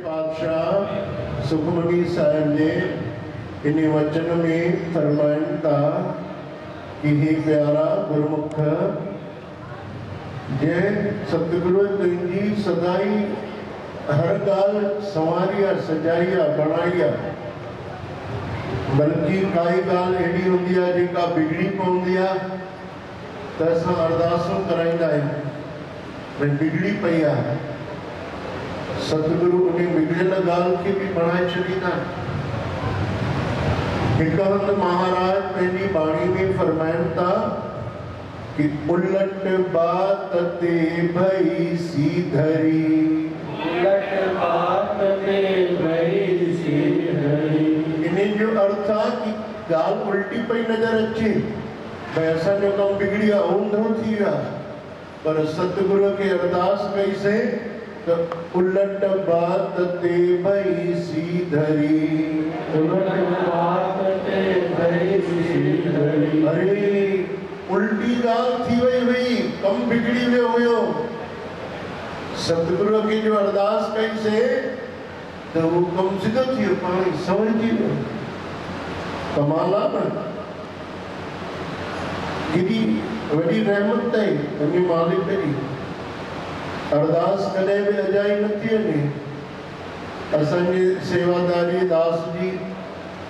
पातशाह सुखमनी साहिब ने इन वचन में फरमाया था कि हे प्यारा गुरमुख जय सतगुरु तुझी सदाई हर गाल संवारिया सजाइया बनाइया बल्कि काई गाल एडी होंदी है जेका बिगड़ी पवंदी है तो असां अरदासूं कराईंदा आहियूं भई बिगड़ी पई आहे सतगुरु उन बिगड़ियल गाल खे भी बनाए छॾींदा हिकु हंधि महाराज पंहिंजी बाणी में फरमाइनि था कि उलट बात ते भई सीधरी उलट बात ते भई सीधरी इन्हें जो अर्थ आहे कि गाल उल्टी पई नजर अचे भई असांजो कमु बिगड़ी आहे ऊंधो थी वियो आहे पर सतगुरु खे अरदास कईसीं तो उलट बात ते भई सीधरी उलट बात ते भई सीधरी अरे उल्टी गाल थी वई हुई कम बिगड़ी वियो हुयो सतगुरु खे जो अरदास कईसीं तो वो कम सिधो थी वियो पाणी सवरजी वियो कमाल आहे न केॾी वॾी रहमत अथई उन मालिक जी अरदास कॾहिं बि अजाई नथी वञे असांजे सेवादारी दास जी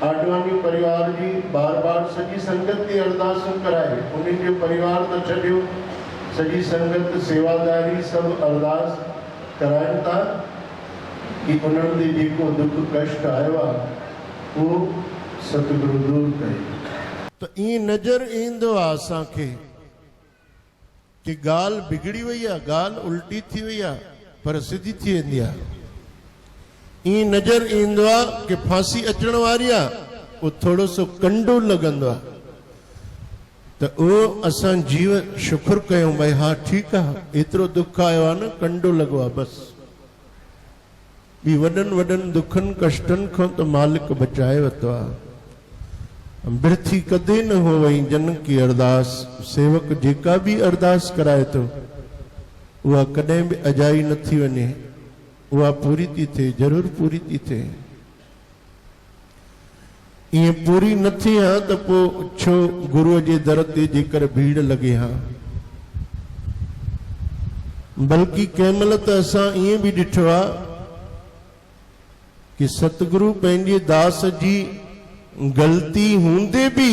आडवाणी परिवार जी बार बार सॼी संगत की अरदासूं कराए उन्हनि जो परिवार न छॾियो सॼी संगत सेवादारी सब अरदास कराइनि था कि उन्हनि ते जेको दुख कष्ट आयो आहे उहो सतगुरु दूर करे तो ईअं नज़र ईंदो आहे असांखे कि गाल बिगड़ी वही है गाल उल्टी थी वही है पर सिधी थी वेंदी आहे ईअं नज़र ईंदो आहे कि फांसी अचण वारी आहे उहो थोरो सो कंडो लॻंदो आहे त उहो असां जीव शुक्र कयूं भई हा ठीकु आहे एतिरो दुख आयो आहे न कंडो लॻो आहे बसि ॿी वॾनि वॾनि दुखनि कष्टनि खां त मालिक बचाए वरितो आहे बिरथी कदे न हो वही जन की अरदास सेवक जेका भी अरदास कराए तो वह कदें भी अजाई न थी वने वह पूरी थी थे जरूर पूरी थी थे ये पूरी न थी हाँ तो पो छो गुरु जे दर ते जेकर भीड़ लगे हाँ बल्कि केमल त असां ये भी ॾिठो आ कि सतगुरु पंहिंजे दास जी गलती हूंदे भी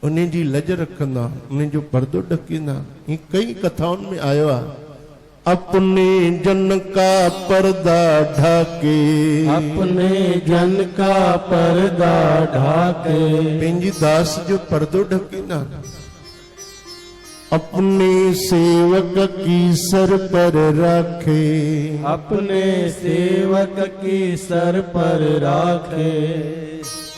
उन्हें जी लज रखंदा उन्हें जो पर्दो ढकींदा ये कई कथाउन में आयो आ अपने जन का पर्दा ढाके अपने जन का पर्दा ढाके पंहिंजी दास जो पर्दो ढकींदा अपने सेवक की सर पर रखे अपने सेवक की सर पर राखे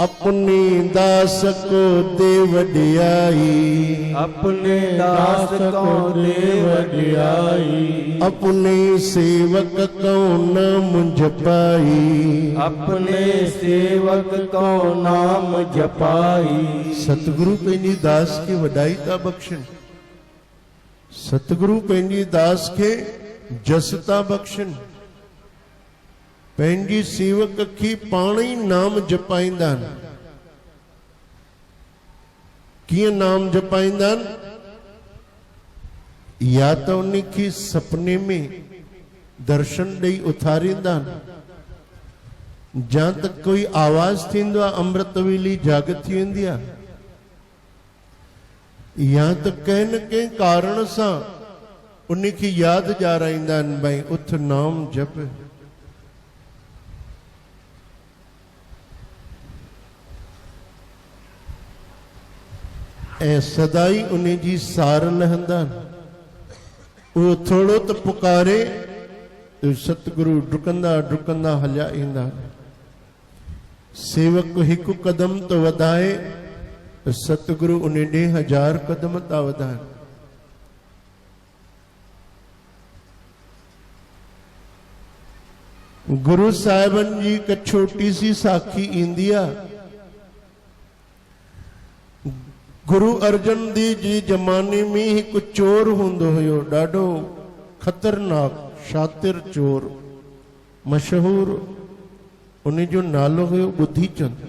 अपने दास को दे वडियाई अपने दास को दे वडियाई अपने सेवक को नाम जपाई अपने सेवक को नाम जपाई सतगुरु पंहिंजी दास के वडाई था बख्शन सतगुरु पंहिंजी दास के जसता बख्शन पंहिंजी सेवक की पाण ही नाम जपाईंदा कीअं नाम जपाईंदा या तो उनकी सपने में दर्शन ॾेई उथारींदा जा त कोई आवाज थींदो आहे अमृत वेली जाग थी वेंदी आहे या तो कंहिं न कंहिं कारण सां उनकी याद ॼाराईंदा आहिनि भई उथ नाम जप ऐं सदाई उन्हें जी सार लहंदा वो थोड़ो तो पुकारे तो सतगुरु डुकंदा डुकंदा हलिया ईंदा सेवक हिकु कदम तो वधाए तो सतगुरु उन्हें 1000 कदम था वधाए गुरु साहिबन जी एक छोटी सी साखी ईंदी आहे गुरु अर्जन देव जी जमाने में एक चोर हुंदो हुयो ॾाढो खतरनाक शातिर चोर मशहूर उन जो नालो हुयो बुद्धीचंद।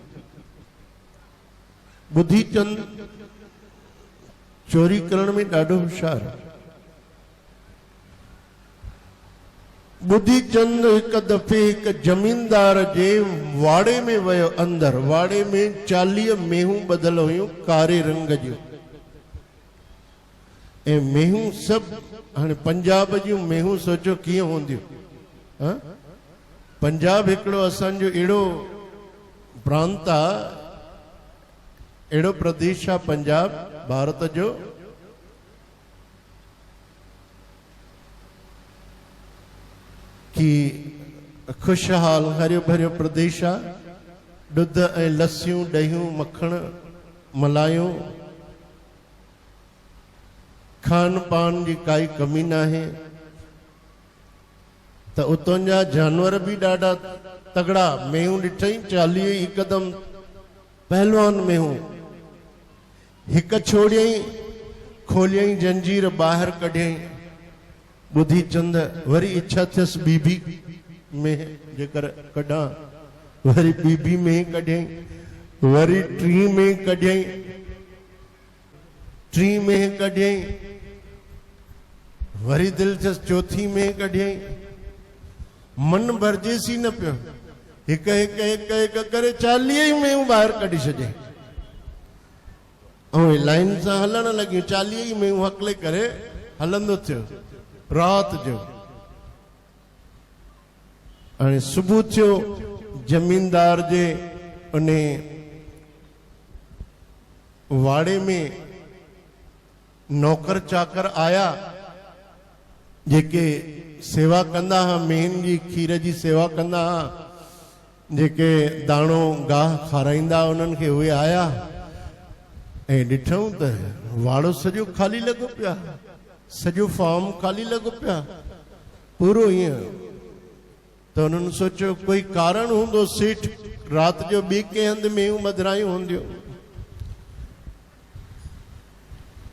बुद्धीचंद चोरी करण में ॾाढो होशियार। बुद्धीचंद हिक दफ़े हिक जमीनदार जे वाड़े में वियो अंदर। वाड़े में 40 मेहूं ॿधल हुयूं कारे रंग जूं। ऐं मेहूं सभु हाणे पंजाब जूं मेहूं सोचो कीअं हूंदियूं। पंजाब हिकिड़ो असांजो अहिड़ो प्रांत आहे, अहिड़ो प्रदेश आहे पंजाब भारत जो कि खुशहाल हरियो भरियो प्रदेश आहे। ॾुध ऐं लस्सियूं ॾहियूं मखण मलायूं खान पान जी काई कमी न आहे। त उतां जा जानवर भी ॾाढा तगड़ा। मेहूं ॾिठई 40 हिकदम पहलवान मेहूं। हिक छोड़ियई खोलियई जंजीर ॿाहिरि कढियई। बुद्धीचंद वरी इच्छा थियसि बीबी में जेकर कढां, वरी बीबी में कढियई, वरी 3 में कढियई, 3 में कढियई, वरी दिल थियसि 4 में कढियई। मन भरजेसी न पियो। हिक हिक हिक हिक करे 40 में ॿाहिरि कढी छॾियई। ऐं लाइन सां हलण लॻियूं। 40 में हकले करे हलंदो थियो रात जो। हाणे सुबुह थियो। जमीनदार जे उन वाड़े में नौकर चाकर आया जेके सेवा कंदा हा, मेहन जी खीर जी सेवा कंदा हा, जेके दाणो गाह खाराईंदा उन्हनि खे उहे आया। ऐं ॾिठऊं त वाड़ो सॼो ख़ाली लॻो पिया, सॼो फार्म ख़ाली लॻो पिया पूरो ईअं। त उन्हनि सोचियो कोई कारण हूंदो, सेठ राति जो ॿिए कंहिं हंधि मेहूं ॿधायूं हूंदियूं।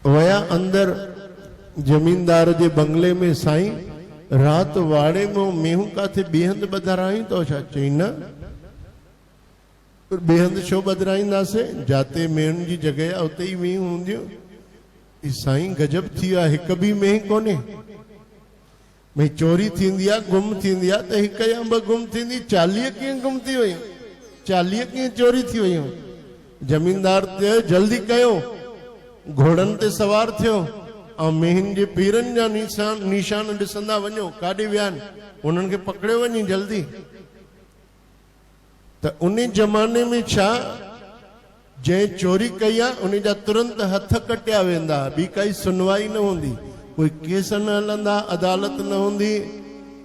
वया अंदर जमीनदार जे बंगले में। साईं राति वाड़े में मेहूं काथे ॿिए हंधि ॿधारायूं तो छा? चई न, ॿिए हंधि छो ॿधाराईंदासीं, जाते मेहुनि जी जॻह आहे उते ई मेहूं हूंदियूं। साईं गजब थी वियो आहे, हिक बि मेंह कोन्हे। भई चोरी थींदी आहे, गुम थींदी आहे त हिक या ॿ गुम थींदी, 40 कीअं गुम थी वयूं, 40 कीअं चोरी थी वयूं। जमीनदार ते जल्दी कयो, घोड़नि ते सवार थियो ऐं मेहन जे पीरनि जा निशान ॾिसंदा वञो काॾे विया आहिनि, उन्हनि खे पकड़ियो वञी जल्दी। त उन ज़माने में छा, जंहिं चोरी कई आहे उन जा तुरंत हथ कटिया वेंदा, ॿी काई सुनवाई न हूंदी, कोई केस न हलंदा, अदालत न हूंदी,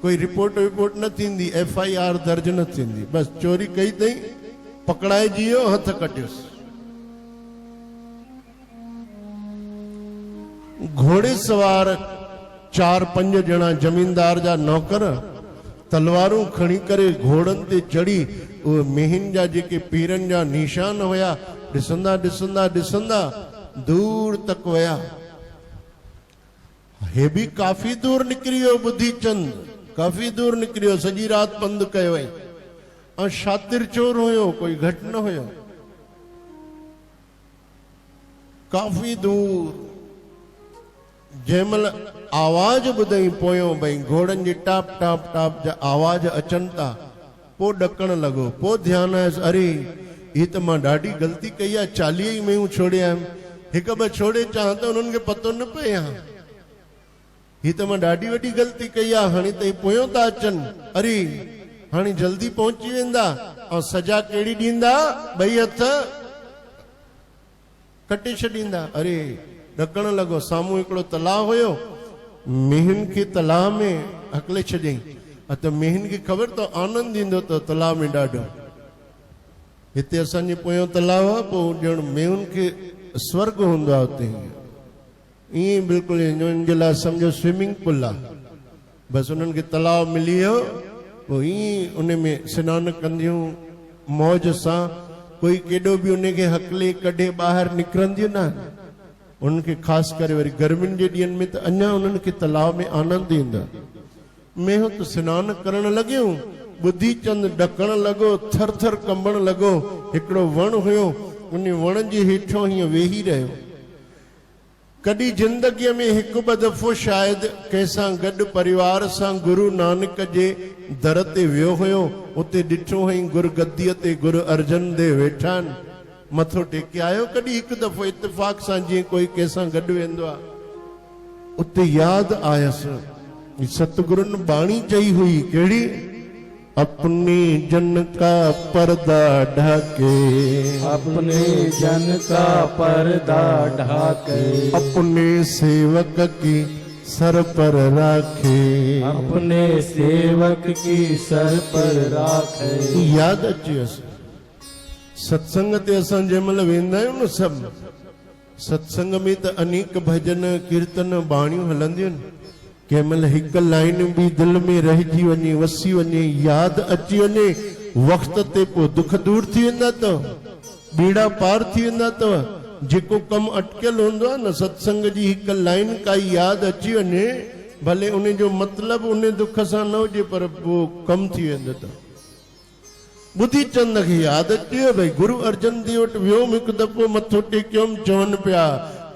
कोई रिपोर्ट विपोर्ट न थींदी, FIR दर्ज न थींदी। बस चोरी कई अथई, पकड़ाइजी वियो, हथ कटियोसि। घोड़े सवार 4-5 ॼणा जमीनदार जा नौकर तलवारूं खणी करे घोड़नि ते चढ़ी उहे मेहन जा जेके पीरनि जा निशान हुया ॾिसंदा ॾिसंदा ॾिसंदा दूर तक विया। हे बि काफ़ी दूर निकिरी वियो बुद्धीचंद, काफ़ी दूर निकिरी वियो, सॼी राति पंधु कयो वई। ऐं शातिर चोर हुयो, कोई घटि न हुयो। काफ़ी दूर जंहिंमहिल आवाज़ ॿुधई पोयों भई घोड़नि जी टाप टाप टाप जा आवाज़ अचनि था, पोइ ॾकणु लॻो। पोइ ध्यानु आयुसि, अरे हीअ त मां ॾाढी ग़लती कई आहे, 40 ई मेहूं छोड़िया आहिनि, हिकु ॿ छोड़े चां त उन्हनि खे पतो न पए हा, हीअ त मां ॾाढी वॾी ग़लती कई आहे। हाणे त पोयों था अचनि, अरे हाणे जल्दी पहुची वेंदा ऐं सजा कहिड़ी ॾींदा, 2 हथ कटे छॾींदा। अरे ॾकणु लॻो। साम्हूं हिकिड़ो तलाउ हुयो, मेहन खे तलाउ में हकले छॾियईं। त मेहन खे ख़बर त आनंद ईंदो त तलाउ में ॾाढो। हिते असांजे पोयों तलाउ आहे, पोइ ॼण मेहुनि खे स्वर्ग हूंदो आहे हुते, ईअं बिल्कुलु हिननि जे लाइ सम्झो स्विमिंग पूल आहे। बसि उन्हनि खे तलाउ मिली वियो, पोइ ईअं उन में सनानु कंदियूं मौज सां। कोई केॾो बि उनखे हकले कढे ॿाहिरि निकिरंदियूं न। उनखे ख़ासि करे वरी गर्मियुनि जे ॾींहंनि में त अञा उन्हनि खे तलाउ में आनंद ईंदो। मेहूं त सनानु करणु लॻियूं, बुद्धि चंद ॾकण लॻो, थर थर कंबण लॻो। हिकिड़ो वण हुयो, उन वण जे हेठों हीअं वेही रहियो। कॾहिं जिंदगीअ में हिकु ॿ दफ़ो शायदि कंहिंसां गॾु परिवार सां गुरु नानक जे दर ते वियो हुयो। उते ॾिठो हुई गुरु गद्दीअ ते गुरु अर्जन देव वेठा आहिनि, मथो टेके आयो। कॾहिं हिकु दफ़ो इत्तेफ़ाक़ सां जीअं कोई कंहिंसां गॾु वेंदो आहे, उते यादि आयसि सतगुरुनि बाणी चई हुई, कहिड़ी? अपने जन का पर्दा ढाके, अपने जन का पर्दा ढाके, अपने सेवक की सर पर राखे, अपने सेवक की सर पर राखे। याद अची वियसि। सत्संग ते असां जंहिंमहिल वेंदा आहियूं न, सभु सत्संग में त अनेक भजन कीर्तन बाणियूं हलंदियूं आहिनि। कंहिंमहिल हिकु लाइन बि दिलि में रहिजी वञे, वसी वञे, यादि अची वञे, वक़्त ते पोइ दुख दूर थी वेंदा अथव, बीड़ा पार थी वेंदा अथव। जेको कमु अटकियल हूंदो आहे न, सत्संग जी हिकु लाइन काई यादि अची वञे, भले उन जो मतिलबु उन दुख सां न हुजे, पर पोइ कमु थी वेंदो अथव। बुद्धि चंद खे यादि अची वियो, भई गुरु अर्जन देव वटि वियोमि हिकु दफ़ो, मथो टेकियोमि। चवनि पिया,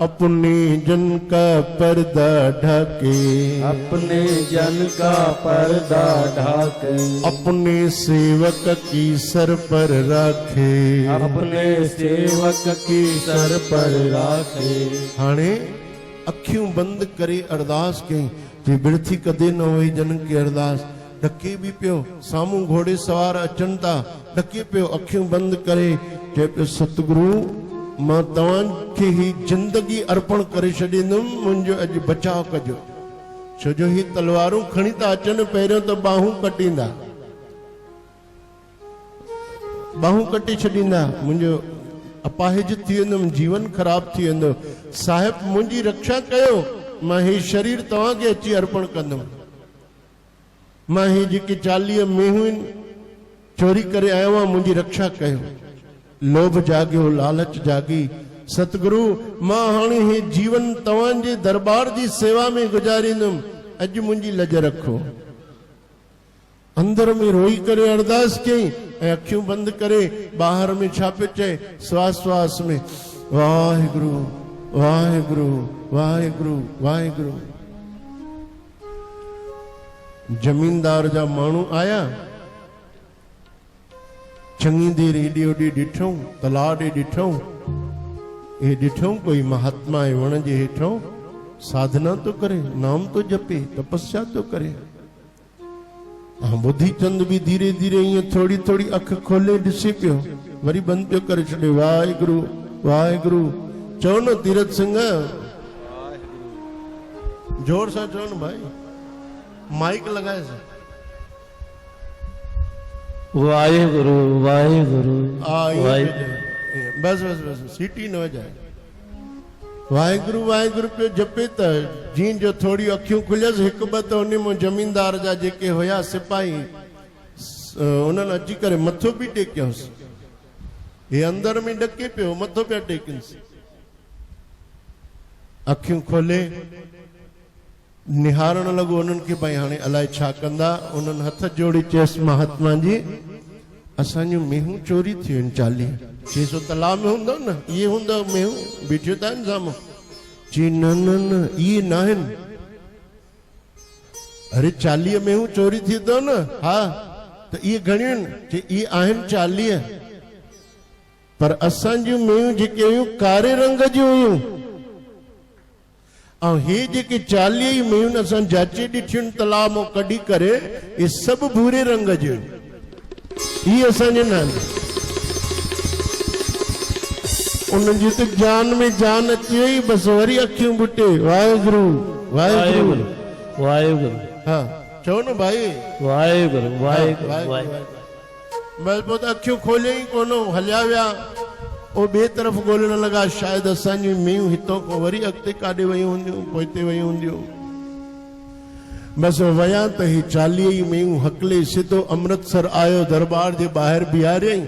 अपने जन का पर्दा ढाके, अपने जन का पर्दा ढाके, अपने सेवक की सर पर राखे, अपने सेवक की सर पर राखे। हाणे अखियूं बंदि करे अरदास कई, जे बिरथी कदे न हुई जन की अरदास। ॾके बि पियो, साम्हूं घोड़े सवार अचनि था, ॾके पियो, अखियूं बंदि करे चए पियो, सतगुरु मां तव्हांखे ही जिंदगी अर्पण करे छॾींदुमि, मुंहिंजो अॼु बचाव कजो। छो जो ही तलवारूं खणी था अचनि, पहिरियों त बाहूं कटींदा, बाहूं कटे छॾींदा, मुंहिंजो अपाहिज थी वेंदुमि, जीवन ख़राब थी वेंदो। साहिब मुंहिंजी रक्षा कयो, मां ही शरीर तव्हांखे अची अर्पण कंदुमि। मां ही जेके 40 मेहूं आहिनि चोरी करे आयो आहियां, मुंहिंजी रक्षा कयो। लोभ जागियो, लालच जागी। सतगुरु मां हाणे हे जीवन तव्हांजे दरबार जी सेवा में गुजारींदुमि, अॼु मुंहिंजी लज रखो। अंदर में रोई करे अरदास कई ऐं अखियूं बंदि करे ॿाहिरि में छा पियो चए, श्वास श्वास में, वाहिगुरु वाहिगुरु वाहिगुरु वाहिगुरु। जमीनदार जा माण्हू आया, चङी देर हेॾे होॾे ॾिठऊं, तलाउ ॾे ॾिठऊं, हे ॾिठऊं कोई महात्मा आहे वण जे हेठों साधना तो करे, नाम तो जपे, तपस्या तो करे। बुद्धि चंद भी धीरे धीरे ईअं थोड़ी थोड़ी अख खोले ॾिसे पियो, वरी बंदि पियो करे छॾे, वाहिगुरु वाहिगुरु। चओ न तीरथ सिंह, जोर सां चओ न भाई, माइक लगाए से। वाहिगुरु वाहिगुरु बस बस बस, सीटी न वजाए। वाहिगुरु वाहिगुरु पियो जपे त जीअं जो थोड़ी अखियूं खुलियसि, हिकु ॿ त उन में जमीनदार जा जेके हुया सिपाही, उन्हनि अची करे मथो बि टेकियोसि। हे अंदर में ॾके पियो, मथो पिया टेकियुसि। अखियूं खोले निहारण लॻो उन्हनि खे, भई हाणे अलाए छा कंदा। उन्हनि हथ जोड़ी चयसि, महात्मा जी असांजूं मेहूं चोरी थी वियूं 40। चई सो तलाउ में हूंदो न, इहे हूंदव मेहूं, बीठियूं था आहिनि साम्हूं। चई न न न, इहे न आहिनि। अरे 40 मेहूं चोरी थी अथव न, हा त इहे घणियूं आहिनि? चई इहे आहिनि 40, पर असांजूं मेहूं जेके हुयूं कारे रंग जूं हुयूं, ऐं हे जेके 40 ई मेहूं असां जाचे ॾिठियूं तलाउ मां कढी करे, इहे सभु भूरे रंग जूं, इहे असांजे न आहिनि। उनजी त जान में जान अची वई, बसि वरी अखियूं बुटे, वाहिगुरु वाहिगुरु वाहिगुरु। हा चओ न भाई, वाहिगुरु वाहिगुरु वाहिगुरु। बस पोइ त अखियूं खोले ई कोन, हलिया विया। ओ ॿिए तरफ़ ॻोल्हण लॻा, शायदि असांजी मेहूं हितां खां वरी अॻिते काॾे वयूं हूंदियूं, पोइते वयूं हूंदियूं। बसि वया त ही 40 ई मेहूं हकले सिधो अमृतसर आयो, दरबार जे ॿाहिरि बीहारियईं।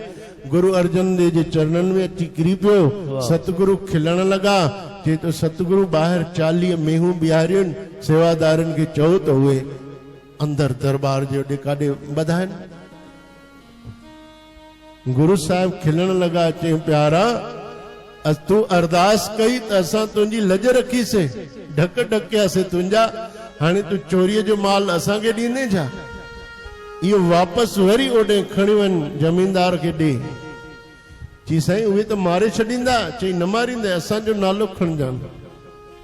गुरु अर्जन देव जे चरणनि में अची किरी पियो। सतगुरु खिलण लॻा, चए तो सतगुरु ॿाहिरि 40 मेहूं बीहारियूं आहिनि, सेवादारनि खे चओ त उहे अंदरि दरबार जे होॾे काॾे वधाइनि। गुरु साहिब खिलण लगा, चई प्यारा तू अरदास कई त असां तुंहिंजी लज रखीसे, ढक ढकियासे तुंहिंजा, हाणे तू चोरीअ जो माल असांखे ॾींदे छा? इहो वापसि वरी ओॾे खणी वञ जमीनदार खे ॾे। चई साईं उहे त मारे छॾींदा। चई न मारींदे, असांजो नालो खणजानि,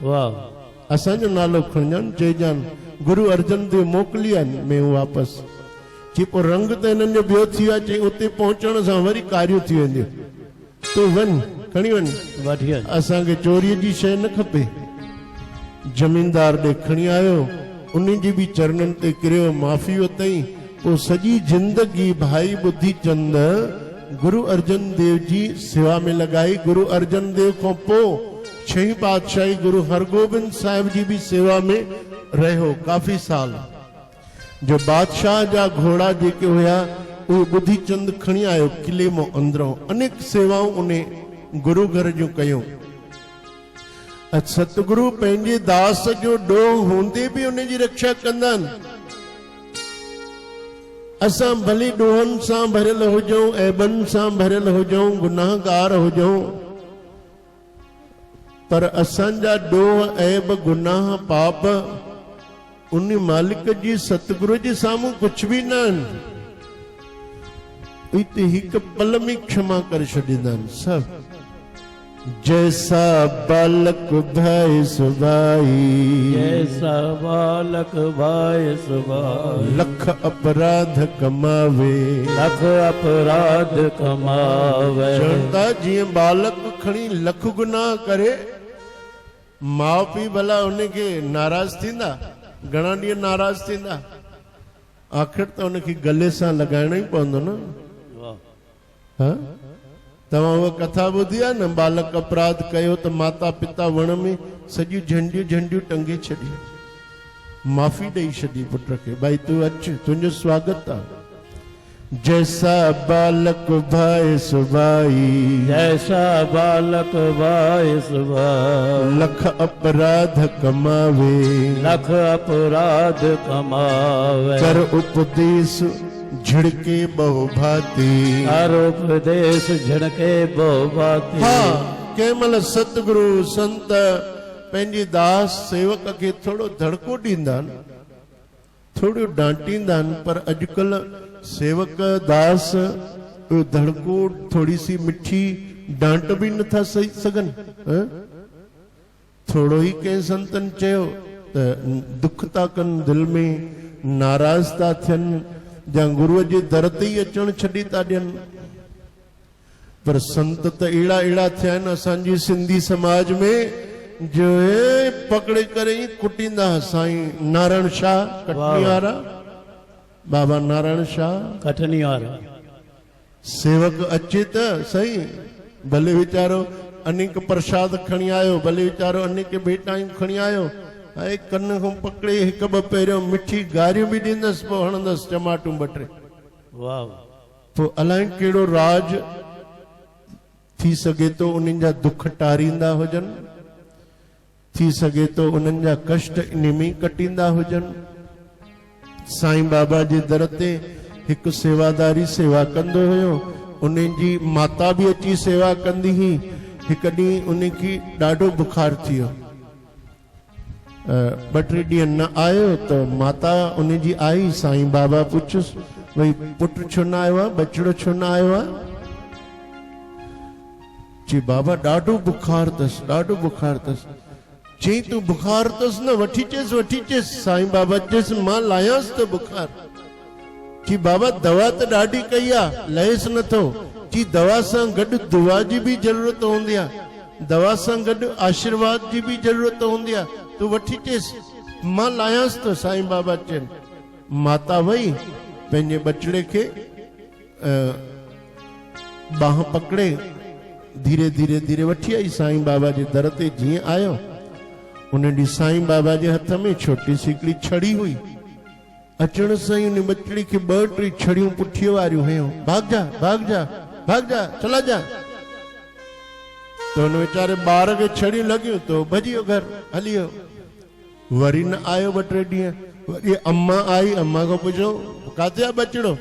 वाह, असांजो नालो खणजानि, चइजानि गुरु अर्जन देव मोकिली आहिनि में वापसि। चई पोइ रंग त हिननि जो ॿियो थी वियो आहे। चई उते पहुचण सां वरी कारियूं थी वेंदियूं, तूं वञ खणी वञ, बढ़िया, असांखे चोरीअ जी शइ न खपे। जमीनदार ॾे खणी आयो, उन जी बि चरणनि ते किरियो, माफ़ी वतई। पोइ सॼी जिंदगी भाई बुद्धीचंद गुरु अर्जन देव जी सेवा में लॻाई। गुरु अर्जन देव खां पोइ 6वीं पातशाही गुरु हरगोबिंद साहिब जी भी सेवा में रहियो काफ़ी साल। जो बादशाह जा घोड़ा जेके हुया उहे बुद्धीचंद खणी आयो किले मां अंदरों। अनेक सेवाऊं उन गुरु घर जूं कयूं। सतगुरु पंहिंजे दास जो ॾोह हूंदे बि उन जी रक्षा कंदा आहिनि। असां भली ॾोहनि सां भरियल हुजूं, ऐबनि सां भरियल हुजूं, गुनाहगार हुजूं, पर असांजा ॾोह ऐब गुनाह पाप उन मालिक जी सतगुरु जे साम्हूं कुछ भी न आहिनि। इते हिकु पल में क्षमा करे छॾींदा आहिनि सभु। जैसा बालक भाई सुभाई, जैसा बालक भाई सुभाई, लख अपराध कमावे, लख अपराध कमावे। चवंदा जीअं बालक खणी लख गुनाह करे, माउ पीउ भला उनखे नाराज़ थींदा? घणा ॾींहं नाराज़ थींदा? आख़िर त उनखे गले सां लॻाइणो ई पवंदो न। हा, तव्हां उहा कथा ॿुधी आहे न, बालक अपराध कयो त माता पिता वण में सॼियूं झंडियूं झंडियूं टंगे छॾी, माफ़ी ॾेई छॾी पुट खे, भई तूं अचु, तुंहिंजो स्वागत आहे। जैसा बालक भाई सुभाई, जैसा बालक भाई सुभाई, लख अपराध कमावे, लख अपराध कमावे। कर उपदेश झिड़के बहु भाती, कर उपदेश झिड़के बहु भाती। हाँ, कंहिं सतगुरु संत पंहिंजे दास सेवक खे थोरो धड़को ॾींदा आहिनि, थोरो डांटींदा आहिनि, पर अॼुकल्ह सेवक दास धड़को थोड़ी सी मिठी डांट भी नथा सही सघनि। थोरो ई कंहिं संतनि चयो त दुख था कनि, दिल में नाराज़ था थियनि, या गुरुअ जे दर ते ई अचण छॾी था ॾियनि। पर संत त अहिड़ा अहिड़ा थिया आहिनि असांजी सिंधी समाज में, जो पकड़े करे ई कुटींदा। साईं नारायण शाह कटनी वारा, बाबा नारायण शाह कटनी वारा, सेवक अचे त सही, भले वीचारो अनेक प्रसाद खणी आयो, भले वीचारो अनेक भेटायूं खणी आयो, ऐं कन खां पकड़े हिकु ॿ पहिरियों मिठी गारियूं बि ॾींदसि, पोइ हणंदसि टमाटूं ॿ टे। वाह, पोइ अलाए कहिड़ो राज थी सघे थो, उन्हनि जा दुख टारींदा हुजनि, थी सघे थो उन्हनि जा कष्ट इन में कटींदा हुजनि। साईं बाबा जे दर ते हिकु सेवादारी सेवा कंदो हुयो, उन जी माता बि अची सेवा कंदी हुई। हिकु ॾींहुं उनखे ॾाढो बुखार थी वियो, 2-3 ॾींहं न आयो त माता उन जी आई, साईं बाबा पुछुसि भई पुट छो न आयो आहे, बचिड़ो छो न आयो आहे? चई बाबा ॾाढो बुखार अथसि, ॾाढो बुखार अथसि। चई तूं बुखार अथसि न, वठी अचेसि, वठी अचेसि। साईं बाबा चयसि मां लायांसि त बुखार। चई बाबा दवा त ॾाढी कई आहे, लहेसि नथो। चई दवा सां गॾु दुआ जी बि ज़रूरत हूंदी आहे, दवा सां गॾु आशीर्वाद जी बि ज़रूरत हूंदी आहे, तूं वठी अचेसि, मां लायांसि तो। साईं बाबा चयनि। माता वई पंहिंजे बचिड़े खे बाह पकड़े धीरे धीरे धीरे वठी आई साईं बाबा जे दर ते। जीअं आयो उन ॾींहुं साईं बाबा जे हथ में छोटी सी हिकिड़ी छड़ी हुई। अचण सां ई उन बचिड़ी खे 2-3 छड़ियूं पुठीअ वारियूं हुयूं। भाग जा, भाग जा, भाग जा, चला जा। तो उन वीचारे ॿार खे छड़ियूं लॻियूं तो भॼी वियो घर, हली वियो। वरी न आयो 2-3 ॾींहं। वरी अम्मा आई, अम्मा खां पुछो काथे आहे बचिड़ो?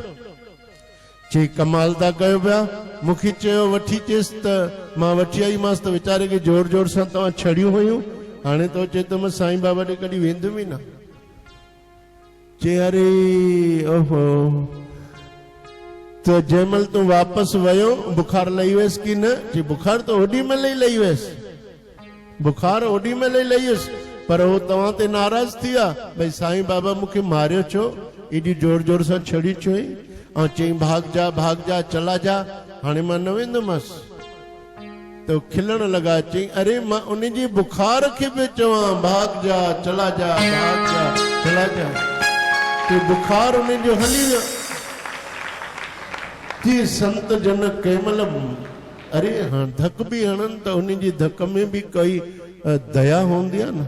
चे कमाल था कयो पिया। मूंखे चयो वठी अचेसि त मां वठी आई मांसि त वीचारे खे जोर जोर सां तव्हां छड़ियूं हुयूं, हाणे तो चए तो मां साईं बाबा ॾे कॾहिं वेंदुमि ई न। चे अरे ओहो, तो जंहिंमहिल तूं वापसि वियो बुखार लही वियसि की न? चे बुखार तो ओॾी महिल ई लही वियसि, बुखार ओॾी महिल ई लही वियसि, पर उहो तव्हां ते नाराज़ थी विया भई साईं बाबा मूंखे मारियो छो, एॾी जोर जोर सां छड़ी छो ऐं चई भाग जा चला जा, हाणे मां न वेंदुमि। तो खिलण लगा, चई अरे मां उन जी बुखार खे पियो चवां भाग जा चला जा भाग जा चला जा, तो बुखार उन जो हली वियो। जी संत जन कंहिंमहिल अरे हाँ धक भी हणनि त उन जी धक में भी कोई दया हूंदी आहे न।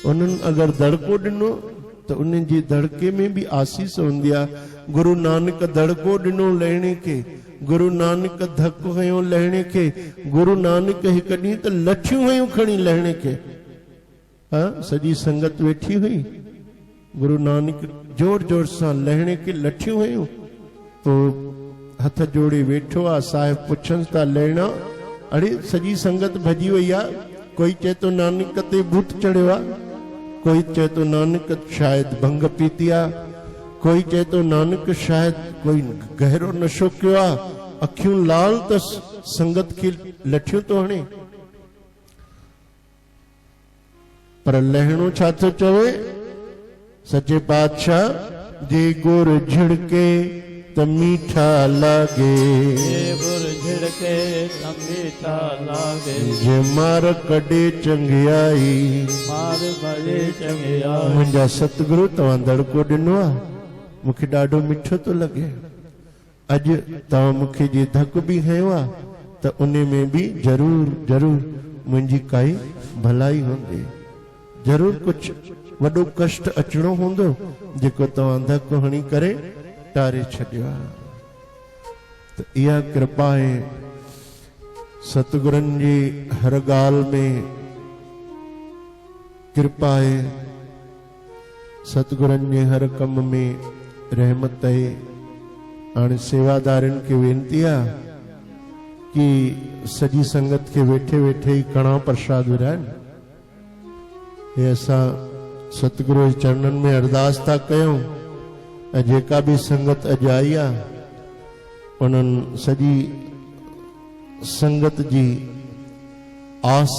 उन्हनि अगरि दड़को ॾिनो त उन जी दड़के में भी आसीस हूंदी आहे। गुरु नानक दड़को ॾिनो लहणे खे, गुरु नानक धक हयो लहणे खे, गुरु नानक हिक ॾींहुं त लठियूं हयूं खणी लहणे खे। हाँ सॼी संगत वेठी हुई, गुरु नानक जोर जोर सां लहणे खे लठियूं हयूं। तो हथ जोड़े वेठो आ, साहिब पुछनि था लहणा, अरे सॼी संगत भॼी वई आहे। कोई चए तो नानक ते भूत चढ़ियो आहे, कोई चए तो नानक शायद भंग पीती आहे, कोई चए तो नानक शायद कोई गहरो नशो कयो आहे, अखियूं लाल तस, संगत खे लठियूं तो हणे। पर लहणो छा थो चवे? सचे पातशाह जे गुर झिड़के त मीठा लागे, गुर झिड़के त मीठा लागे, जे मार कॾे चंगियाई, मार भले चंगियाई। मुंहिंजा सतगुरु तव्हां दड़को ॾिनो आहे, मूंखे ॾाढो मिठो थो लॻे। अॼु तव्हां मूंखे जे धक बि हयो आहे त उन में बि ज़रूर ज़रूर मुंहिंजी काई भलाई हूंदी, ज़रूर कुझु वॾो कष्ट अचणो हूंदो जेको तव्हां धक हणी करे टारे छॾियो आहे। त इहा कृपा आहे सतगुरनि जी, हर ॻाल्हि में कृपा आहे, सतगुरनि जे हर कम में रहमत आहे। हाणे सेवादारनि खे वेनती आहे कि सॼी संगत खे वेठे वेठे ई कणा प्रसाद विराइनि। हे असां सतगुरु जे चरणनि में अरदास था कयूं, ऐं जेका भी संगत अॼु आई आहे उन्हनि सॼी संगत जी आस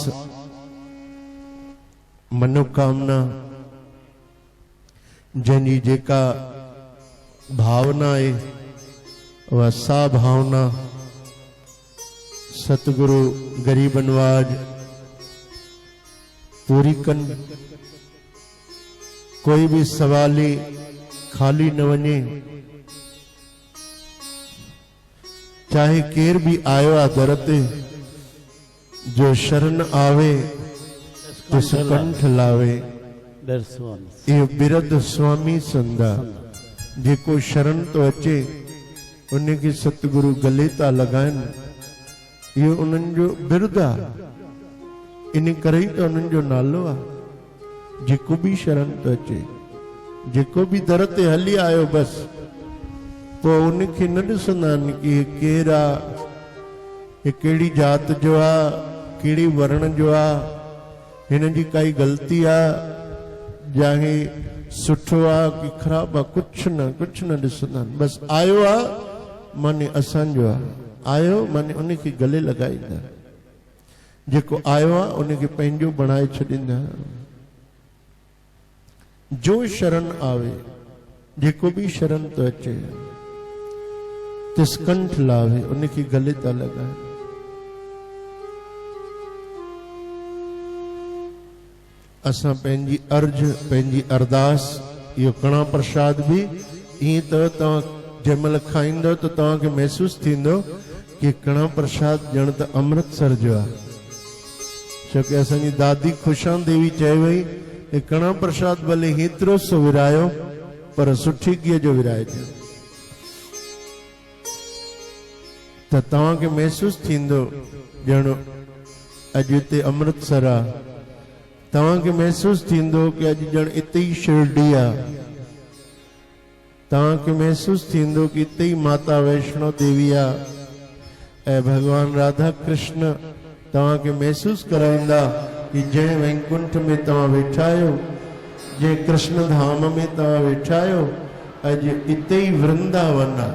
मनोकामना जंहिंजी जेका भावना आहे उहा सा भावना सतगुरु गरीब नवाज पूरी कनि। कोई भी सवाली खाली न वञे, चाहे केर भी आयो आ दर ते, जो शरण आवे तिस कंठ लावे, इहो बिरद स्वामी संदा। जेको शरण तो अचे उनखे सतगुरु गले था लॻाइनि, इहो उन्हनि जो बिरद आहे। इन करे ई त उन्हनि जो नालो आहे। जेको भी शरण तो अचे, जेको भी दर ते हली आयो, बस पोइ उनखे न ॾिसंदा आहिनि कि हे केरु आहे, हे कहिड़ी जात जो आहे, कहिड़ी वर्ण जो आहे, हिन जी काई ग़लती आहे या हे सुठो आहे कि ख़राबु आहे, कुझु न ॾिसंदा आहिनि। बस आयो आहे माने असांजो आहे, आयो माने उनखे गले लॻाईंदा, जेको आयो आहे उनखे पंहिंजो बणाए छॾींदा। जो शरण आवे, जेको भी शरण तो अचे, तिस कंठ लावे, उनखे गले था लॻाइनि। असां पंहिंजी अर्ज, पंहिंजी अरदास, इहो कणा प्रसाद भी ईअं त तव्हां जंहिं महिल खाईंदो त तव्हांखे महसूस थींदो कि कणा प्रसाद ॼण त अमृतसर जो आहे। छोकी असांजी दादी खुशां देवी चई वई, हे कणा प्रसाद भले हेतिरो सो विरायो पर सुठी घीअ जो विराइजो, त तव्हांखे महसूस थींदो ॼण अॼु हिते अमृतसर आहे। तव्हांखे महसूस थींदो कि अॼु ॼण हिते ई शिरडी आहे। तव्हांखे महसूस थींदो कि हिते ई माता वैष्णो देवी आहे ऐं भगवान राधा कृष्ण तव्हांखे महसूस कराईंदा कि जंहिं वैकुंठ में तव्हां वेठा आहियो, जंहिं कृष्ण धाम में तव्हां वेठा आहियो, अॼु हिते ई वृंदावन आहे।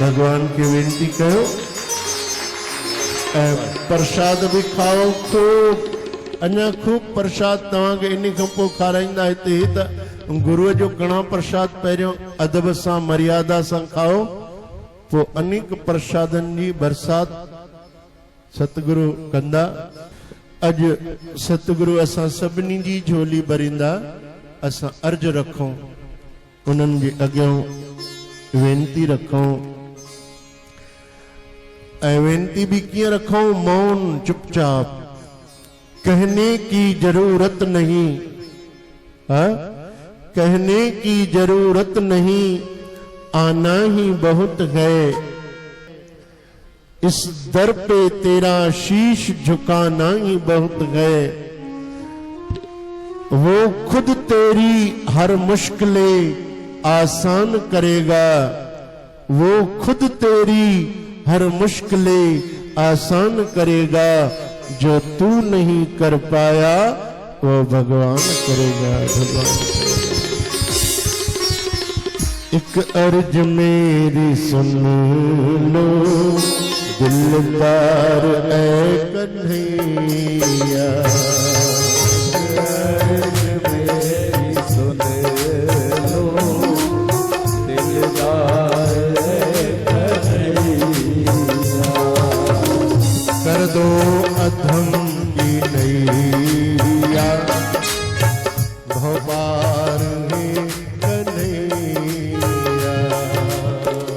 भगवान खे वेनती कयो ऐं प्रसाद भी खाओ खूब, अञा खूब प्रसाद तव्हांखे इन खां पोइ खाराईंदा। हिते त गुरुअ जो कणा प्रसाद पहिरियों अदब सां मर्यादा सां खाओ, पोइ अनेक प्रसादनि जी बरसात सतगुरु कंदा। अॼु सतगुरु असां सभिनी जी झोली भरींदा। असां अर्ज रखूं, उन्हनि जे अॻियां वेनती रखूं ऐं वेनती भी कीअं रखूं? मौन, चुपचाप, कहने की जरूरत नहीं, हाँ? कहने की जरूरत नहीं, आना ही बहुत है। इस दर पे तेरा शीश झुकाना ही बहुत है। वो खुद तेरी हर मुश्किलें आसान करेगा, वो खुद तेरी हर मुश्किलें आसान करेगा। जो तू नहीं कर पाया वो भगवान करेगा। भगवान एक अर्ज मेरी सुन लो दिलदार ऐ कन्हैया, अर्ज मेरी सुन लो दिलदार ऐ कन्हैया। कर दो अधम की नैया, भवपार है कन्हैया।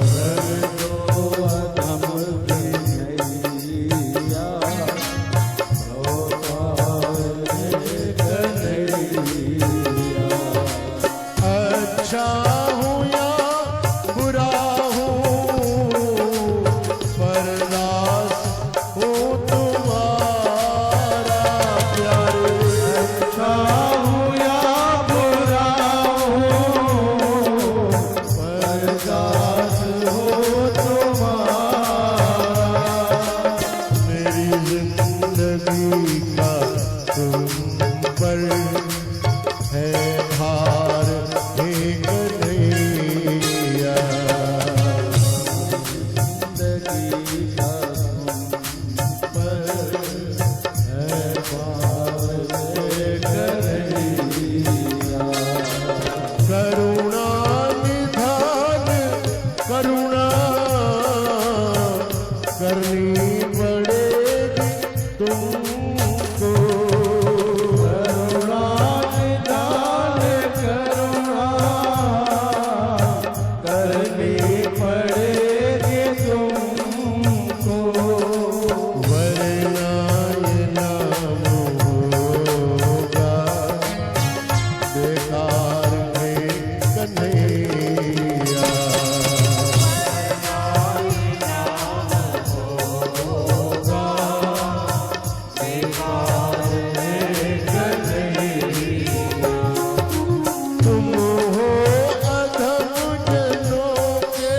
कर दो अधम की नैया, भवपार है कन्हैया। अच्छा हूँ या बुरा हूँ, पर दास हूँ तुम्हारा प्यारे। अच्छा हूँ या बुरा हूँ, पर दास हो तुम्हारा। मेरी जिंदगी का तुम पर है भार हे कन्हैया। जिंदगी का तुम पर है भार हे कन्हैया। करुणा निधान करुणा करनी पड़ेगी तुमको। करुणा निधान करुणा करनी पड़ेगी तुमको। वरना ये नाम होगा बेकार है कन्हैया। तुम हो अधम जनों के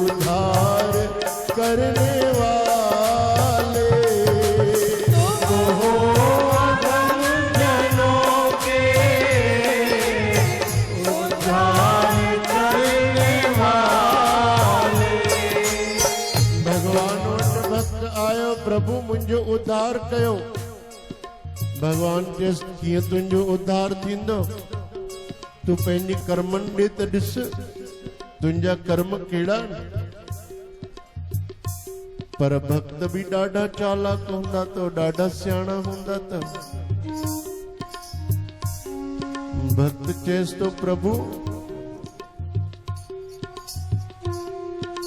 उद्धार करने वाले। हो अधम जनों के उद्धार करने वाले। भगवान वटि भक्त आयो, प्रभु मुंहिंजो उद्धार कयो। भगवान चयस कीअं तुंहिंजो उद्धार थींदो? तूं पंहिंजी कर्मनि ॾे त ॾिस, तुंहिंजा कर्म कहिड़ा आहिनि। पर भक्त भी ॾाढा चालाक हूंदा तो ॾाढा सियाणा हूंदा त भक्त चयस तो प्रभु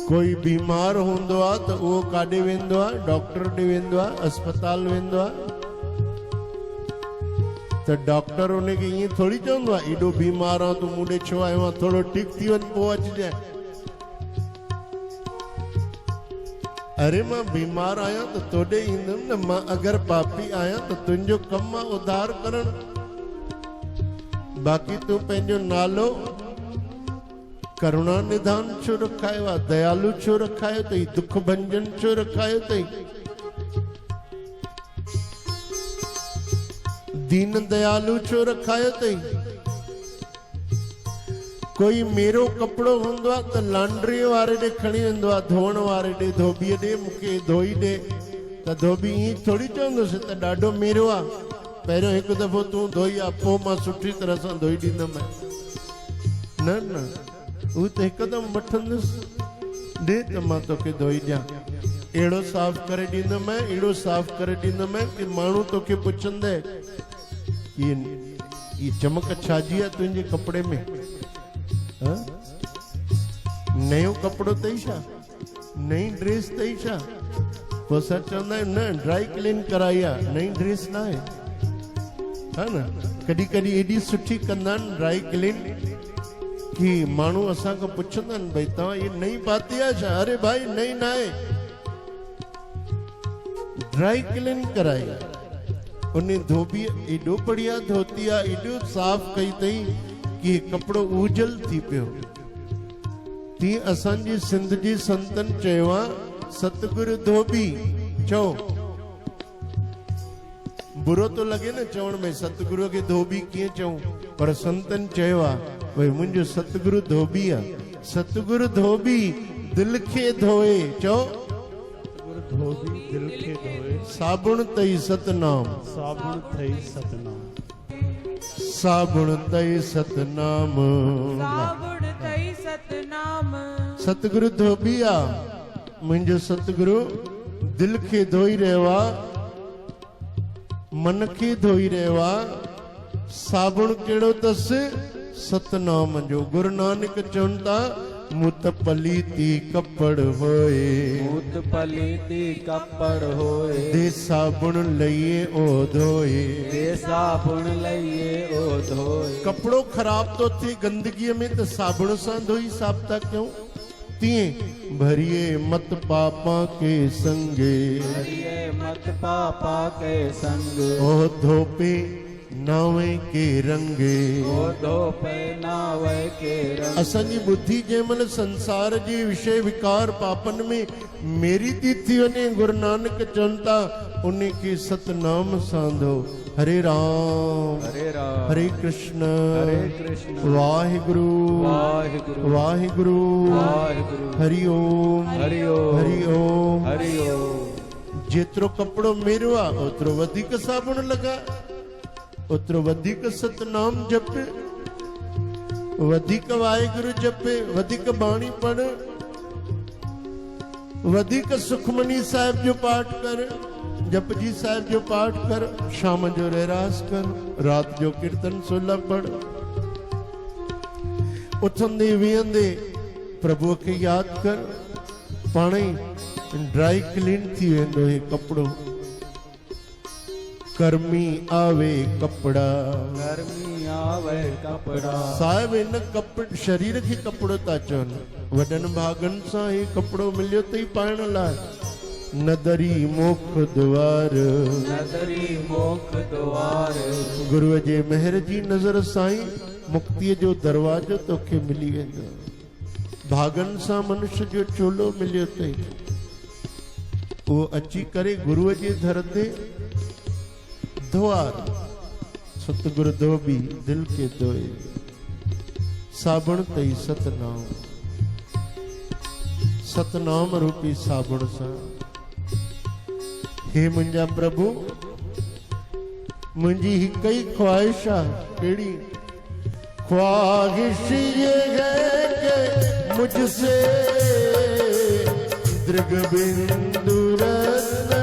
कोई बीमार हूंदो आहे त उहो काॾे वेंदो आहे? डॉक्टर ॾे वेंदो आहे, अस्पताल वेंदो आहे। त डॉक्टर उनखे ईअं थोड़ी चवंदो आहे एॾो बीमार आहे तूं मूं ॾे छो आयो आहे, थोरो ठीकु थी वञ पोइ अचिजांइ। अरे मां बीमार आहियां त तोॾे ईंदुमि न। मां अगरि पापी आहियां त तुंहिंजो कमु आहे उद्धार करणु। बाक़ी तूं पंहिंजो नालो करुणा निधान छो रखायो आहे, दयालु छो रखायो अथई, दुख भंजन छो रखायो अथई, दीन दयालु छो रखायो अथई। कोई मेरो कपिड़ो हूंदो आहे त लॉन्ड्री वारे ॾे खणी वेंदो आहे, धोअण वारे ॾे, धोबीअ ॾे मूंखे धोई ॾे, त धोबी ईअं थोरी चवंदुसि त ॾाढो मेरो आहे, पहिरियों हिकु दफ़ो तूं धोई आहे पोइ मां सुठी तरह सां धोई ॾींदमि। न न, हू त हिकदमि वठंदुसि, ॾे त मां तोखे धोई ॾियां, अहिड़ो साफ़ करे ॾींदुमि, अहिड़ो साफ़ करे ॾींदुमि कि माण्हू तोखे पुछंदे ये चमक छाजी आहे तुंहिंजे कपिड़े में, नयो कपिड़ो अथई छा, नई ड्रेस अथई छा? पोइ असां चवंदा आहियूं न ड्राई क्लीन कराई आहे, नई ड्रेस न आहे, हा न। कॾहिं कॾहिं एॾी सुठी कंदा आहिनि ड्राई क्लीन कि माण्हू असांखां पुछंदा आहिनि भई तव्हां ये नई पाती आहे छा? अरे भाई नई न आहे, ड्राई क्लीन कराई। उन धोबीअ एॾो बढ़िया धोती आहे, एॾो साफ़ कई अथई कि कपिड़ो उजल थी पियो। तीअं असांजी सिंध जी संतनि चयो आहे सतगुरु धोबी। चओ, बुरो तो लॻे न चवण में, सतगुरू खे धोबी कीअं चऊं, पर संतनि चयो आहे भई मुंहिंजो सतगुरु धोबी आहे। सतगुरु धोबी दिल खे धोए, चओ धोबी दिल खे धोए, साबुण तई सतनाम, साबुण थई सतनाम, साबुण तई सतनाम, साबुण तई सतनाम। सतगुरु धोबी आहे, मुंहिंजो सतगुरु दिल खे धोई रहियो आहे, मन खे धोई रहियो आहे। साबुण कहिड़ो अथसि? सतनाम जो। गुरु नानक चवनि था मुत पलीती कपड़ होए, मूत पलीती कपड़ होए, दे साबुण लइए ओ धोए, दे साबुण लइए ओ धोए। कपिड़ो ख़राब तो थिए गंदगीअ में त साबुण सां धोई साफ़ था कयूं। तीअं भरिए मत पापा के संगे, भरिए मत पापा के संग, ओ धोपे नावे के रंगे, ओ धोपे नावे के रंग। असांजी बुद्धि जंहिंमहिल संसार जे विषय विकार पापन में मेरी थी थी वञे, गुरु नानक चवनि था उन खे सतनाम सां धो। हरे राम हरे राम, हरे कृष्ण हरे कृष्ण, वाहिगुरु वाहिगुरु, वाहिगुरु, वाहिगुरु, हरि ओम, हरि ओम, हरि ओम। हरि ओम। जेतिरो कपिड़ो मेरो आहे ओतिरो वधीक साबुण लगा, ओतिरो वधीक सतनाम जप, वधीक वाहिगुरु जपे, वधीक बाणी पढ़, वधीक सुखमनी साहिब जो पाठ कर, जपजी साहिब जो पाठ कर, शाम जो रहरास कर, रात जो कीर्तन सोला पढ़। उथंदे वेहंदे प्रभु खे याद कर, पाण ई ड्राई क्लीन थी वेंदो हे कपिड़ो। कर्मी आवे कपड़ा, गर्मी आवे कपड़ा। साहिब इन कपड़ शरीर खे कपिड़ो था चवनि, वॾनि भागनि सां ही कपिड़ो मिलियो अथई पाइण लाइ। नदरी मोख द्वार, नदरी मोख द्वार, गुरुअ जे महर जी नज़र साईं मुक्तिअ जो दरवाजो तोखे मिली वेंदो। भागनि सां मनुष्य जो चोलो मिलियो अथई, उहो अची करे गुरुअ जे दर ते द्वार। सतगुरु धोबी दिल के धोए, साबुण तई सतनाम, सतनाम रूपी साबुण सां। हे मुंहिंजा प्रभु, मुंहिंजी हिकु ई ख्वाहिश आहे। कहिड़ी ख्वाहिश ये है कि मुझसे दृग बिंदु रत्न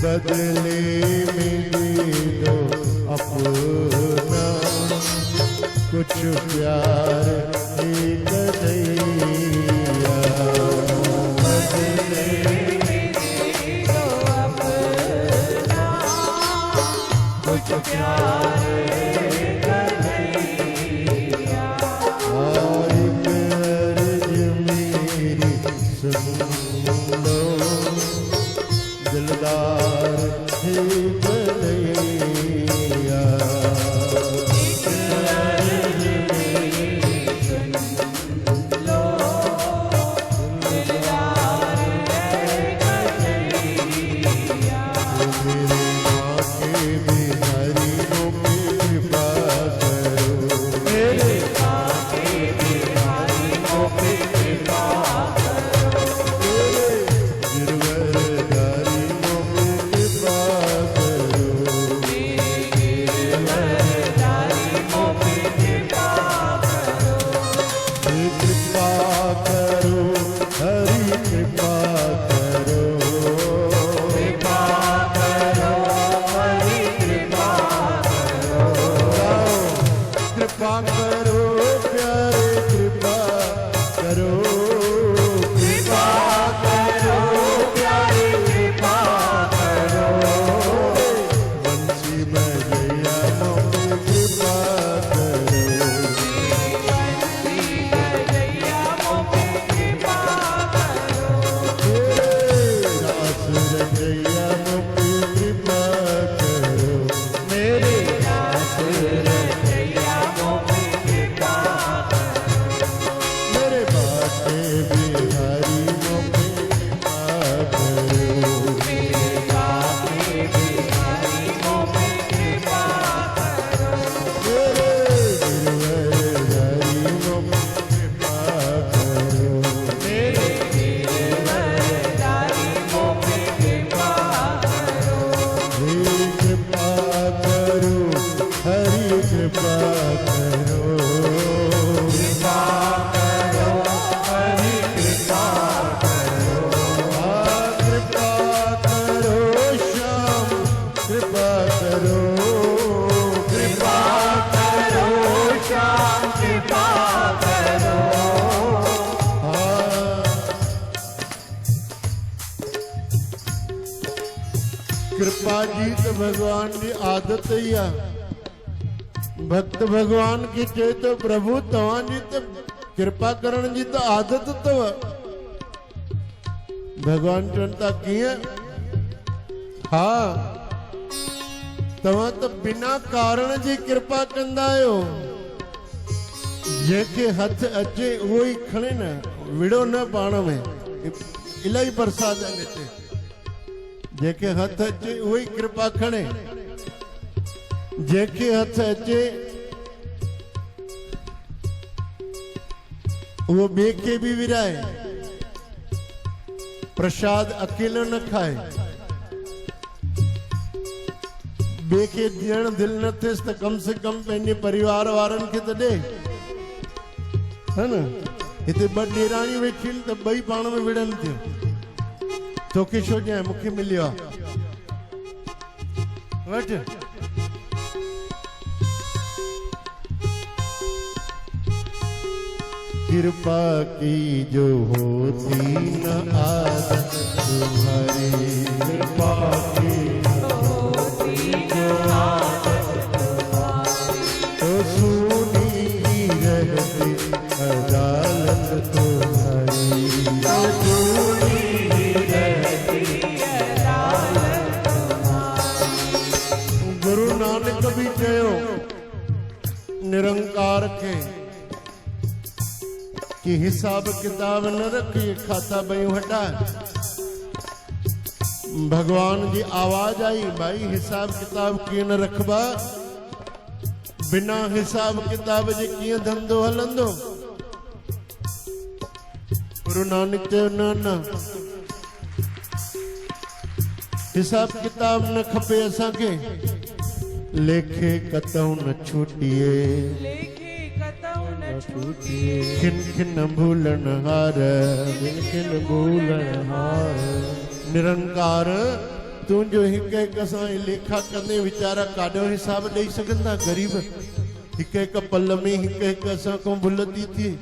बदले में दे दो अपना कुछ प्यार एक दैया। बदले में दे दो अपना कुछ प्यार एक दैया। सुनो दिलदार हे कन्हैया कृपा जी तो भगवान की आदत ही आ भक्त भगवान की चे तो प्रभु तव्हां जी तो कृपा करण जी तो आदत तो भगवान चवंता कीअं हाँ तव्हां तो बिना कारण जी कृपा कंदा आहियो जंहिंखे हथ अचे उहो ई खणे न विड़ो न पाण में इलाही प्रसाद आहिनि हिते जेके हथ अचे वही कृपा खणे जेके हथ अचे वो बे के भी विराए प्रसाद अकेलो न खाए बे के ॾियण दिल न थियसि त कम से कम पंहिंजे परिवार वारनि खे त ॾे है न हिते ॿ ॾेराणियूं वेठियूं आहिनि त ॿई पाण में विड़नि थियूं तोखे छो ॾियां मूंखे मिलियो आहे वठ कृपा की जो होती न आदत तुम्हारी कृपा की होती न आदत तुम्हारी तो सुनी रहती अदालत तुम्हारी तो सुनी गुरु नानक भी कहो निरंकार के कि हिसाब किताब न रखिए खाता बयूं हटा भगवान की आवाज आई भाई हिसाब किताब किए न रखबा बिना हिसाब किताब जे किए धंधो हलंदो गुरु नानक चयो न हिसाब किताब न खपे असांखे लेखे कतऊ न छूटिए खिन खिन भूलन हार खिन भूलन हार निरंकार तू जो हिक हिक सां लेखा कंदे वीचारा काॾो हिसाब ॾेई सघंदा गरीब हिक हिक पल में हिक हिक असां खां भुल थी थिए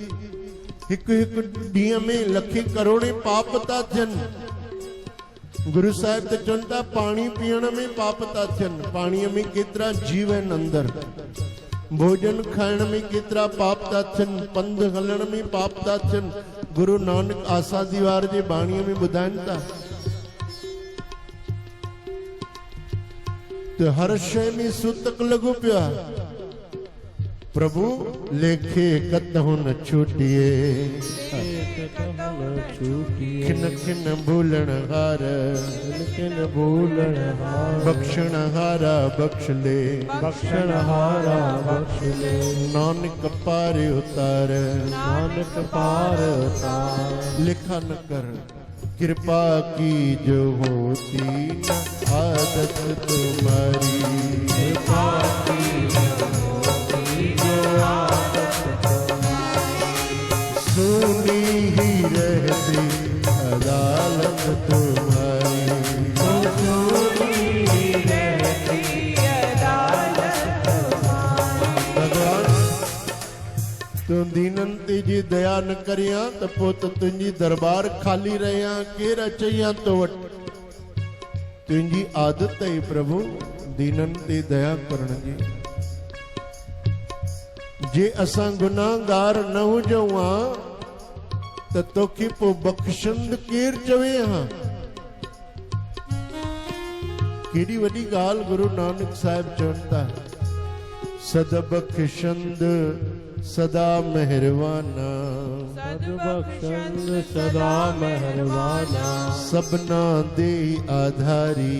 हिक हिक ॾींहं में लखे करोड़े पाप था थियनि गुरु साहिब त चवनि था पाणी पीअण में पाप था थियनि पाणीअ में केतिरा जीव आहिनि अंदरि भोजन खाइण में केतिरा पाप था थियनि, पंध हलण में पाप था थियनि। गुरु नानक आसा दीवार जे बाणीअ में ॿुधाइनि था त हर शइ में सूतक लॻो पियो आहे। प्रभु लेखे कतहु न छूटिए, खिन खिन भूलण हार, बख्शण हारा बख्श ले, नानक पार उतार, लिखा न कर कृपा की जो होती न आदत तुम्हारी, कृपा की सुनी ही रहती अदालत तुम्हारी, भगवान तू दीनन तेजी दया न करिया तो पोत तुंजी दरबार खाली रहिया केर अचैया तो वट। तुंजी आदत है प्रभु दीनन ते दया करण जी। जे असां गुनाहगार न हुजऊं हा त तोखे पोइ बख़्शंद केर चवे हा। केॾी वॾी ॻाल्हि गुरु नानक साहिब चवनि था, सद बख़्शंद सदा मेहरबाना, सदा मेहरबाना, सबना दे आधारी,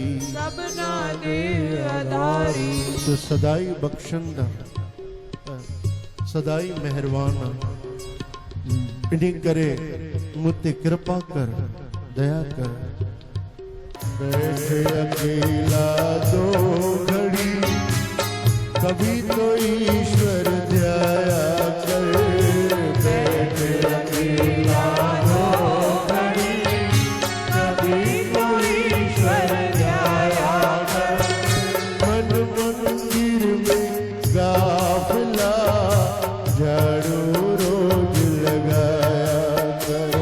तो सदाई बख़्शंदा, सदाई मेहरबाना। इन्हीं करे मुझे कृपा कर, दया कर। बैठे अकेला दो घड़ी, कभी तो ईश्वर ध्याया कर। बैठे अकेला दो घड़ी, कभी तो ईश्वर ध्याया कर। मन मंदिर में गाफिला झाड़ू रोज लगाया कर।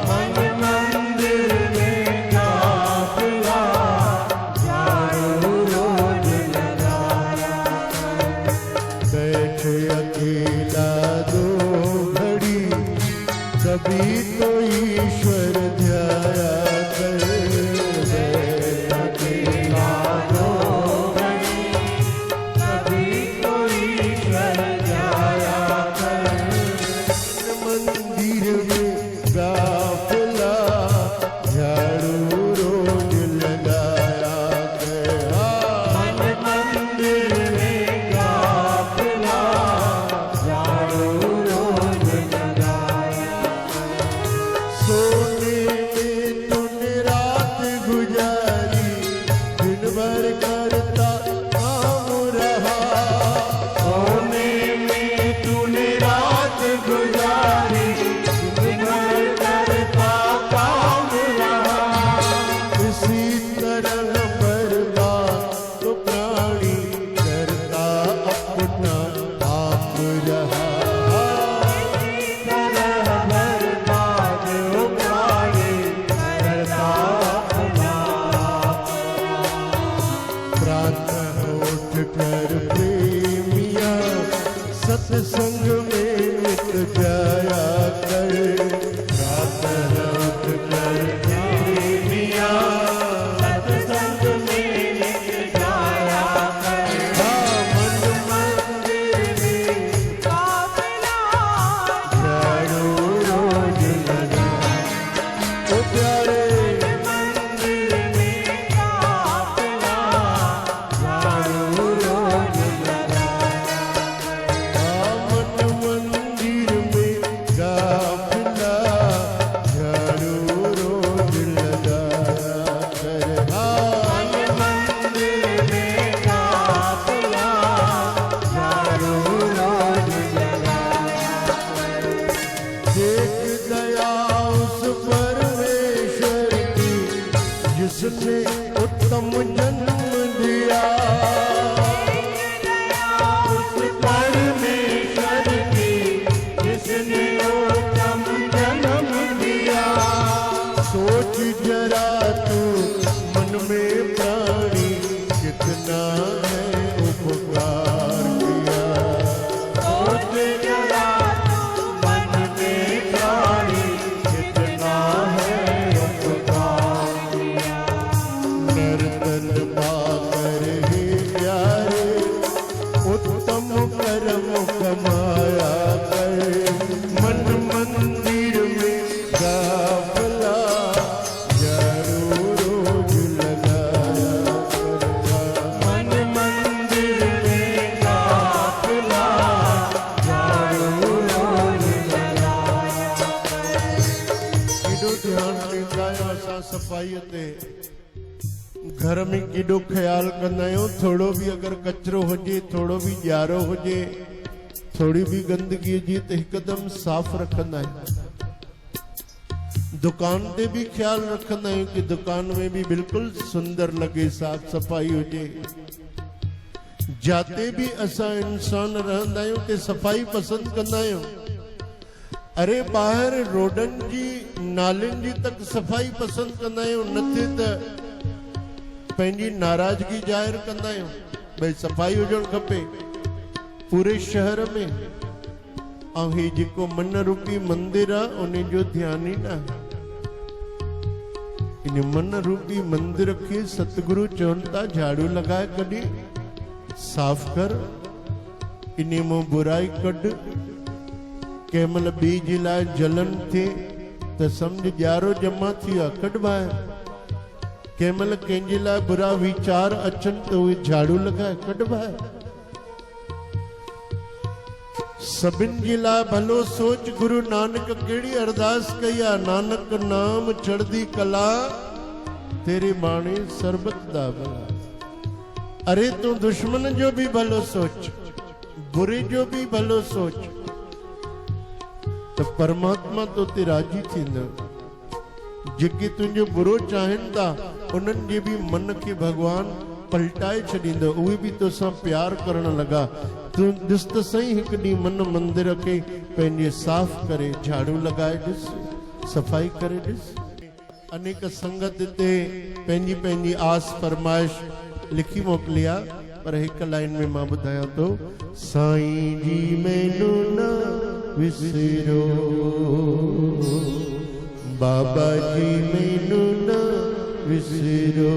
मन मंदिर में गाफिला झाड़ू रोज लगाया कर। बैठे अकेला दो घड़ी, कभी तो ईश्वर ध्याया कर। बैठे अकेला दो घड़ी, कभी तो ईश्वर ध्याया कर। मंदिर में गाफिला झाड़ू रोज लगाया कर। मन मंदिर में गाफिला झाड़ू रोज लगाया कर। सोने में तूने रात गुजारी, दिन भर करता काम रहा। सोने में तूने रात गुजारी, दिन भर करता काम रहा। इसी तरह बर्बाद तो प्राणी करता अपना आप रहा। इसी तरह बर्बाद तो प्राणी करता अपना आप रहा। प्रातः उठ कर प्रेमिया, सत्संग में मिट जाया कर। प्रातः उठ कर प्रेमिया, सत्संग में मिट जाया कर। मन मंदिर में झाड़ू रोज लगा। ओ प्यारे मंदिर में झाड़ू रोज लगा। मन मंदिर में गाफिला झाड़ू रोज लगाया कर। मन मंदिर में गाफिला झाड़ू रोज लगाया कर। देख दया उस परमेश्वर की, जिसने उत्तम जन्म दिया। उस परमेश्वर की, जिसने उत्तम जन्म दिया। सोच जरा तू मन में प्राणी, कितना है उपकार किया। केॾो ध्यानु ॾींदा आहियूं असां सफ़ाईअ ते। घर में केॾो ख़्यालु कंदा आहियूं। थोरो बि अगरि कचिरो हुजे, थोरो बि ॼारो हुजे, थोरी बि गंदगी हुजे त हिकदमि साफ़ रखंदा आहियूं। दुकान ते भी ख्याल रखंदा आहियूं कि दुकान में भी बिल्कुल सुंदर लगे, साफ सफाई हुजे। जाते भी असां इंसान रहंदा आहियूं ते सफाई पसंद कंदा आहियूं। अरे ॿाहिर रोडनि जी नालियुनि जी तक सफाई पसंद कंदा आहियूं, नथे त पंहिंजी नाराज़गी ज़ाहिर कंदा आहियूं भई सफाई हुजणु खपे पूरे शहर में। ऐं ही जेको मन रूपी मंदिर आहे उन जो ध्यान ई न आहे। इन मन रूपी मंदिर के सतगुरु चवनि था झाड़ू लगाए कॾहिं साफ कर, इन मों बुराई कढ। कंहिंमहिल ॿी जे लाइ जलन थिए त सम्झ ॼारो जमा थी आहे, कढ ॿाहिरि। कंहिंमहिल कंहिंजे लाइ बुरा वीचार अचनि त उहे झाड़ू लगाए कढ ॿाहिरि। सभिनि जे लाइ भलो सोच। गुरु नानक कहिड़ी अरदास कई आहे, नानक नाम चढ़दी कला तेरे बाणी सरबत दा भला। अरे तू दुश्मन जो भी भलो सोच, बुरे जो भी भलो सोच, तो परमात्मा तो ते राजी थींदो। जेके तुंहिंजो बुरो चाहिनि था उन्हनि जे भी मन के भगवान पलटाए छॾींदो, उहे भी तोसां प्यार करण लॻा। तू ॾिस त सही हिकु ॾींहुं मन मंदिर खे पंहिंजे साफ़ करे झाड़ू लॻाए ॾिस, सफ़ाई करे ॾिस। अनेक संगत ते पंहिंजी पंहिंजी आस फरमाइश लिखी मोकिली आहे, पर हिकु लाइन में मां ॿुधायां थो। साईं जी मैनू न विसरो, बाबा जी मैनू न विसरो।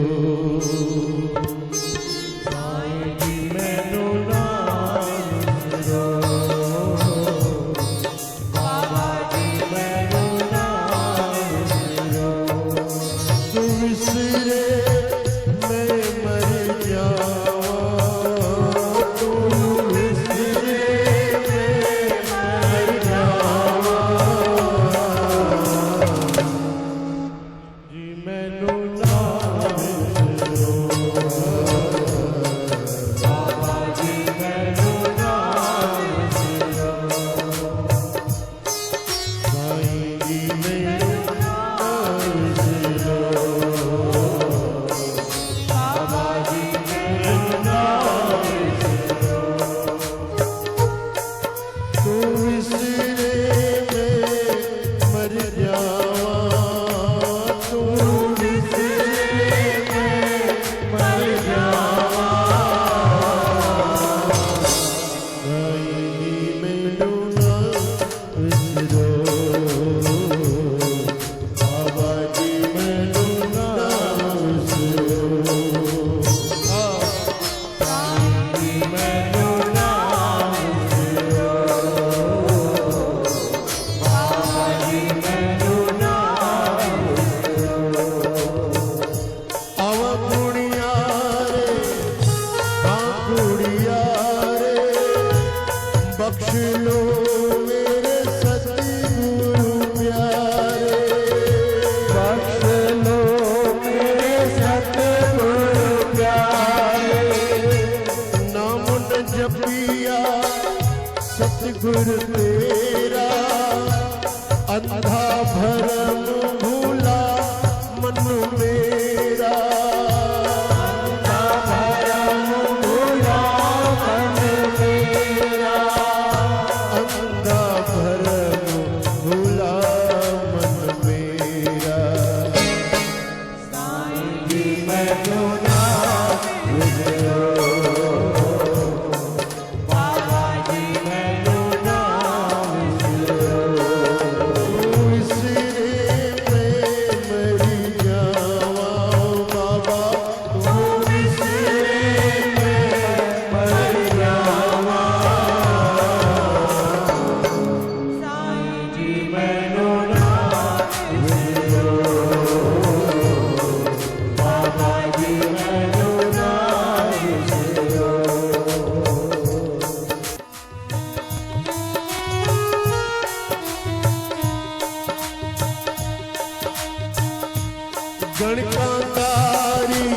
गणका तारी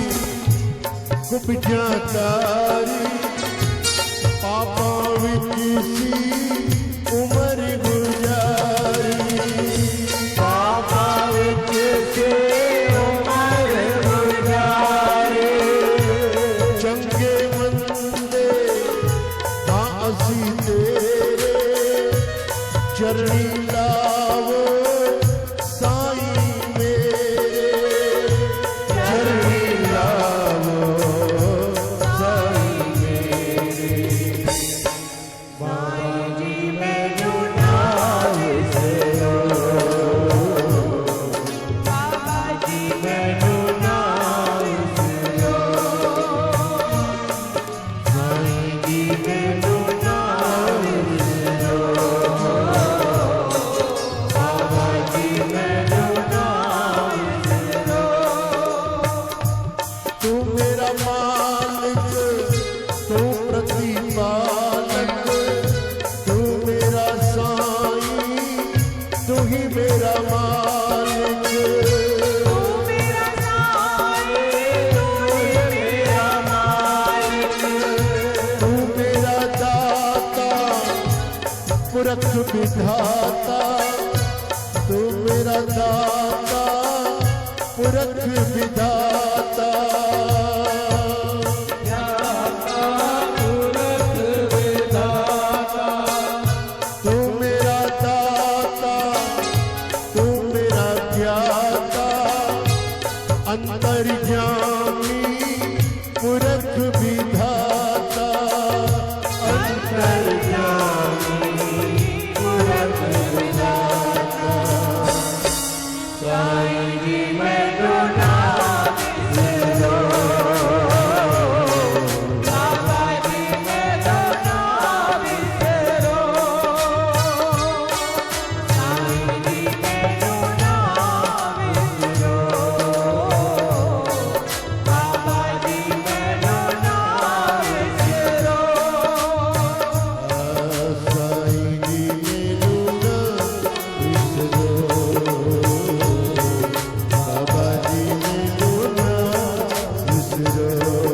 कुपजा तारी पापा विच सी उमर गुजारी पापा विच से उमर गुजारी चंगे मंदे हाँ असी तेरे चरणी लावो साईं मेरे चरणी लावो साईं मेरे साईं जी मैनू नाम विसरो बाबा जी मैनू नाम विसरो साईं जी मैनू नाम विसरो बाबा जी मैनू नाम विसरो तू मेरा मालिक तू प्रतिपालक तू मेरा साईं तू ही मेरा मालिक तू मेरा साईं तू ही मेरा मालिक तू मेरा दाता पुरख विधाता तू मेरा दाता पुरख विधाता पुरख विधाता तू मेरा दाता तू मेरा ज्ञाता अंतर्यामी पुरख विधाता पुरख विधाता साईं जी मैनू नाम विसरो बाबा जी मैनू नाम विसरो साईं जी मैनू नाम विसरो बाबा जी मैनू नाम विसरो साईं जी मेनू ना विसरो बाबा जी मेनू ना विसरो